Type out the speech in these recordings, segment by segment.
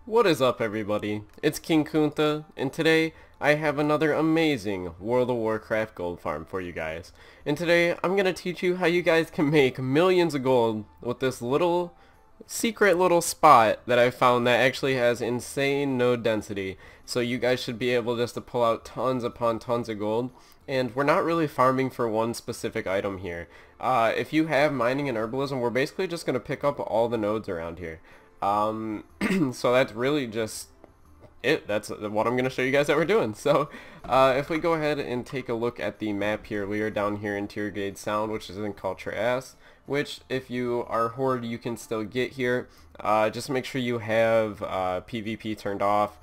What is up, everybody? It's King Kunta, and today I have another amazing World of Warcraft gold farm for you guys. And today I'm going to teach you how you guys can make millions of gold with this little secret little spot that I found that actually has insane node density. So you guys should be able just to pull out tons upon tons of gold. And we're not really farming for one specific item here. If you have mining and herbalism, we're basically just going to pick up all the nodes around here. So that's really just it. That's what I'm going to show you guys that we're doing. So if we go ahead and take a look at the map here, we are down here in Tiergate Sound, which is in Culture S, which if you are Horde you can still get here. Just make sure you have PvP turned off.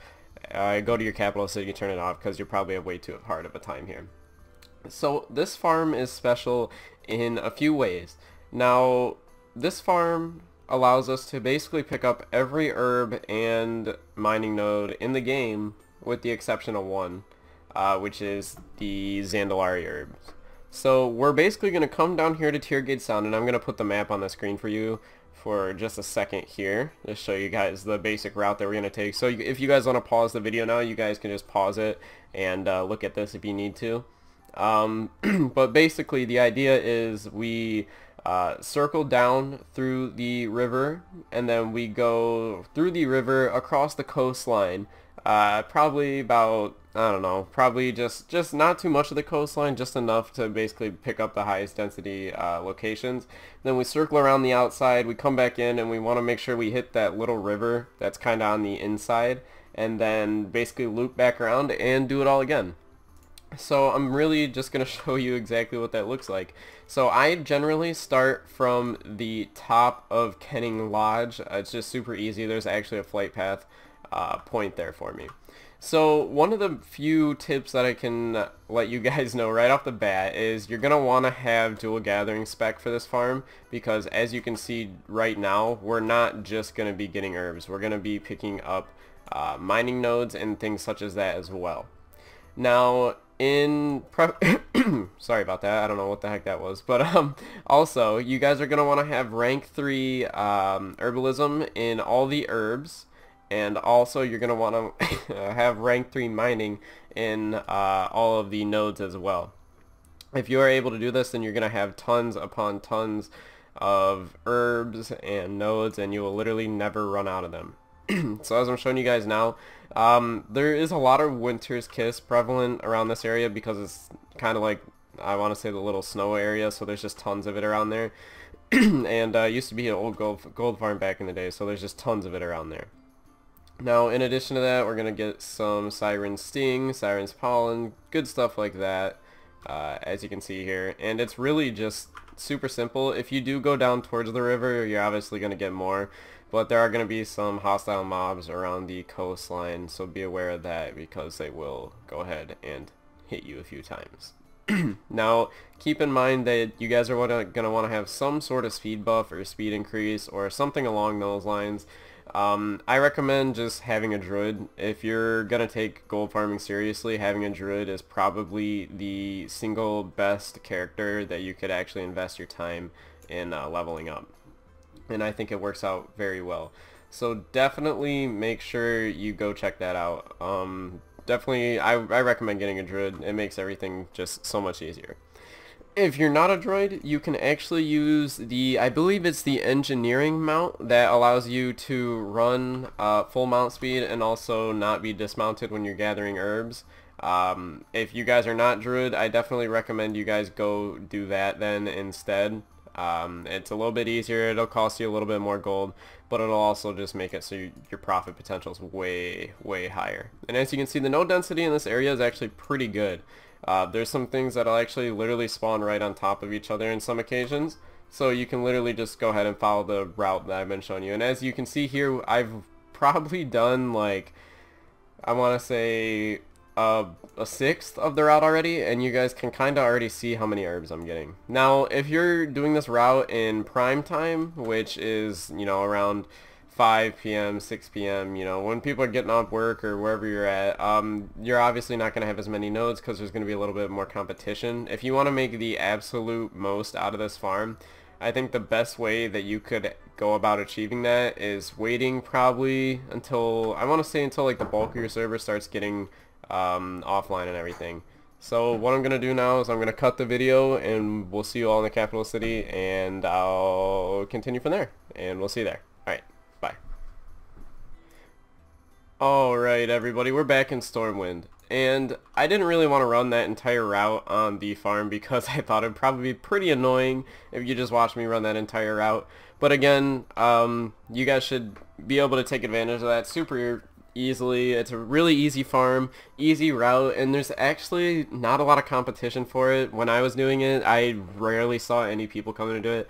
Go to your capital city, turn it off, because you'll probably have way too hard of a time here. So this farm is special in a few ways. Now this farm allows us to basically pick up every herb and mining node in the game with the exception of one, which is the Zandalari herbs. So we're basically going to come down here to Tiergate Sound, and I'm going to put the map on the screen for you for just a second here to show you guys the basic route that we're going to take. So if you guys want to pause the video now, you guys can just pause it and look at this if you need to. But basically the idea is we circle down through the river, and then we go through the river across the coastline, probably about, I don't know, probably just not too much of the coastline, just enough to basically pick up the highest density locations. Then we circle around the outside, we come back in, and we want to make sure we hit that little river that's kind of on the inside, and then basically loop back around and do it all again. So I'm really just going to show you exactly what that looks like. So I generally start from the top of Kenning Lodge. It's just super easy. There's actually a flight path point there for me. So one of the few tips that I can let you guys know right off the bat is you're going to want to have dual gathering spec for this farm, because as you can see right now, we're not just going to be getting herbs. We're going to be picking up mining nodes and things such as that as well. Now sorry about that, I don't know what the heck that was, but also you guys are going to want to have rank 3 herbalism in all the herbs, and also you're going to want to have rank 3 mining in all of the nodes as well. If you are able to do this, then you're going to have tons upon tons of herbs and nodes, and you will literally never run out of them. So as I'm showing you guys now, there is a lot of Winter's Kiss prevalent around this area, because it's kind of like, I want to say, the little snow area, so there's just tons of it around there. And it used to be an old gold farm back in the day, so there's just tons of it around there. Now in addition to that, we're going to get some Siren's Sting, Siren's Pollen, good stuff like that, as you can see here. And it's really just super simple. If you do go down towards the river, you're obviously going to get more. But there are going to be some hostile mobs around the coastline, so be aware of that, because they will go ahead and hit you a few times. Now, keep in mind that you guys are going to want to have some sort of speed buff or speed increase or something along those lines. I recommend just having a druid. If you're going to take gold farming seriously, having a druid is probably the single best character that you could actually invest your time in leveling up. And I think it works out very well. So definitely make sure you go check that out. Definitely, I recommend getting a druid. It makes everything just so much easier. If you're not a droid, you can actually use the, I believe it's the engineering mount that allows you to run full mount speed and also not be dismounted when you're gathering herbs. If you guys are not druid, I definitely recommend you guys go do that then instead. It's a little bit easier, it'll cost you a little bit more gold, but it'll also just make it so your profit potential is way higher. And as you can see, the node density in this area is actually pretty good. There's some things that'll actually literally spawn right on top of each other in some occasions, so you can literally just go ahead and follow the route that I've been showing you. And as you can see here, I've probably done, like, I want to say a sixth of the route already, and you guys can kind of already see how many herbs I'm getting. Now if you're doing this route in prime time, which is, you know, around 5 p.m., 6 p.m., you know, when people are getting off work or wherever you're at, you're obviously not going to have as many nodes because there's going to be a little bit more competition. If you want to make the absolute most out of this farm, I think the best way that you could go about achieving that is waiting probably until, I want to say until like the bulk of your server starts getting offline and everything. So what I'm going to do now is I'm going to cut the video, and we'll see you all in the capital city, and I'll continue from there, and we'll see you there. Alright, bye. Alright everybody, we're back in Stormwind, and I didn't really want to run that entire route on the farm because I thought it'd probably be pretty annoying if you just watched me run that entire route. But again, you guys should be able to take advantage of that super easily. It's a really easy farm, easy route, and there's actually not a lot of competition for it. When I was doing it, I rarely saw any people coming to do it.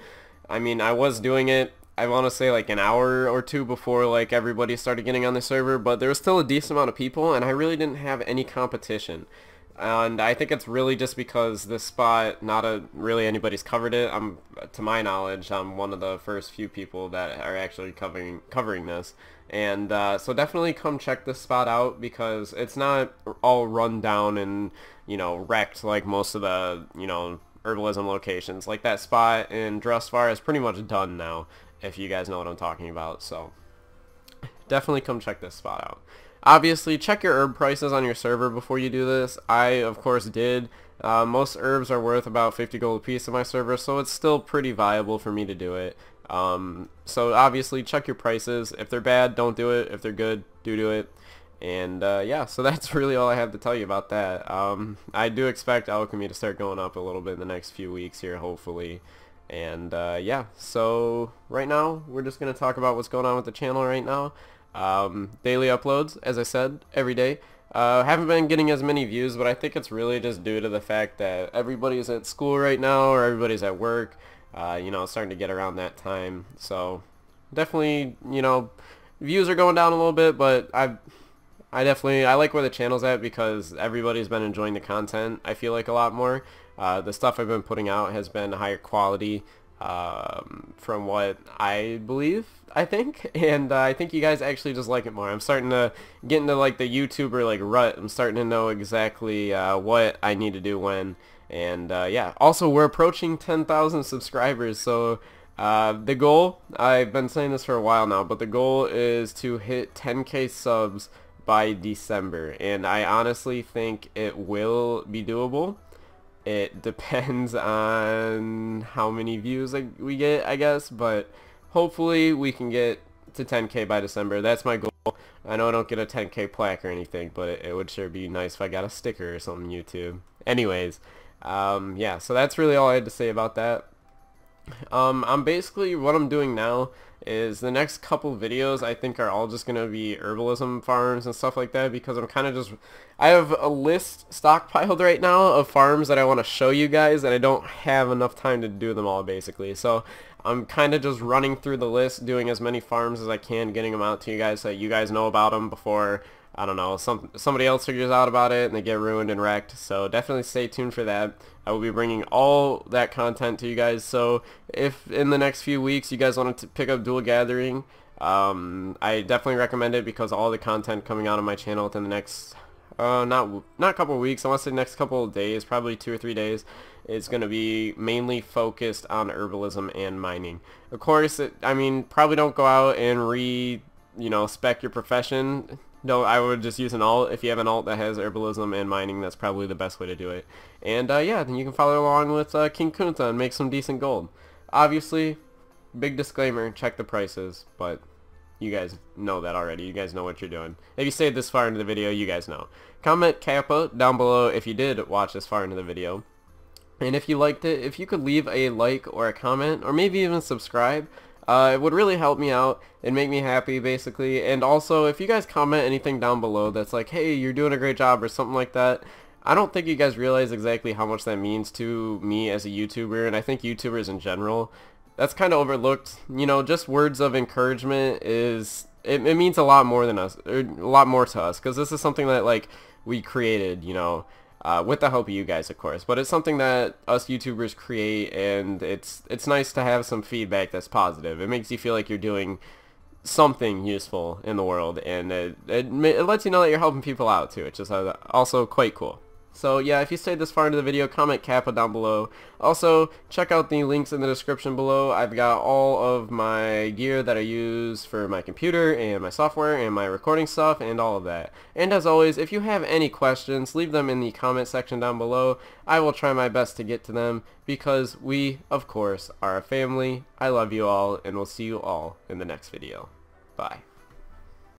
I mean, I was doing it, I want to say like an hour or two before like everybody started getting on the server, but there was still a decent amount of people, and I really didn't have any competition. And I think it's really just because this spot, really anybody's covered it. To my knowledge, I'm one of the first few people that are actually covering this. And so definitely come check this spot out, because it's not all run down and, you know, wrecked like most of the, you know, herbalism locations. Like that spot in Drustvar is pretty much done now, if you guys know what I'm talking about. So definitely come check this spot out. Obviously, check your herb prices on your server before you do this. I, of course, did. Most herbs are worth about 50 gold a piece on my server, so it's still pretty viable for me to do it. So obviously, check your prices. If they're bad, don't do it. If they're good, do it. And yeah, so that's really all I have to tell you about that. I do expect alchemy to start going up a little bit in the next few weeks here, hopefully. And yeah, so right now, we're just going to talk about what's going on with the channel right now. Daily uploads, as I said, every day. Haven't been getting as many views, but I think it's really just due to the fact that everybody's at school right now, or everybody's at work. You know, it's starting to get around that time. So definitely, you know, views are going down a little bit, but I like where the channel's at, because everybody's been enjoying the content, I feel like, a lot more. The stuff I've been putting out has been higher quality, from what I believe, I think, and I think you guys actually just like it more. I'm starting to get into like the YouTuber like rut. I'm starting to know exactly what I need to do when, and yeah. Also, we're approaching 10,000 subscribers, so the goal, I've been saying this for a while now, but the goal is to hit 10k subs by December, and I honestly think it will be doable. It depends on how many views we get, I guess, but hopefully we can get to 10k by December. That's my goal. I know I don't get a 10k plaque or anything, but it would sure be nice if I got a sticker or something, YouTube. Anyways, yeah, so that's really all I had to say about that. I'm basically, what I'm doing now is the next couple videos I think are all just going to be herbalism farms and stuff like that, because I'm kind of just, I have a list stockpiled right now of farms that I want to show you guys, and I don't have enough time to do them all, basically. So I'm kind of just running through the list, doing as many farms as I can, getting them out to you guys so that you guys know about them before, I don't know, somebody else figures out about it and they get ruined and wrecked. So definitely stay tuned for that. I will be bringing all that content to you guys. So if in the next few weeks you guys want to pick up Dual Gathering, I definitely recommend it, because all the content coming out on my channel within the next not a couple of weeks, I want to say next couple of days, probably 2 or 3 days, is going to be mainly focused on herbalism and mining. Of course, I mean, probably don't go out and spec your profession. No, I would just use an alt. If you have an alt that has herbalism and mining, that's probably the best way to do it. And yeah, then you can follow along with King Kunta and make some decent gold. Obviously, big disclaimer, check the prices, but you guys know that already. You guys know what you're doing. If you stayed this far into the video, you guys know. Comment Kappa down below if you did watch this far into the video. And if you liked it, if you could leave a like or a comment, or maybe even subscribe, it would really help me out and make me happy, basically. And also, if you guys comment anything down below that's like, hey, you're doing a great job, or something like that, I don't think you guys realize exactly how much that means to me as a YouTuber, and I think YouTubers in general. That's kind of overlooked. You know, just words of encouragement it means a lot more than us, or a lot more to us, because this is something that, like, we created, you know, with the help of you guys, of course. But it's something that us YouTubers create, and it's nice to have some feedback that's positive. It makes you feel like you're doing something useful in the world, and it lets you know that you're helping people out too, which is also quite cool. So yeah, if you stayed this far into the video, comment Kappa down below. Also, check out the links in the description below. I've got all of my gear that I use for my computer and my software and my recording stuff and all of that. And as always, if you have any questions, leave them in the comment section down below. I will try my best to get to them because we, of course, are a family. I love you all, and we'll see you all in the next video. Bye.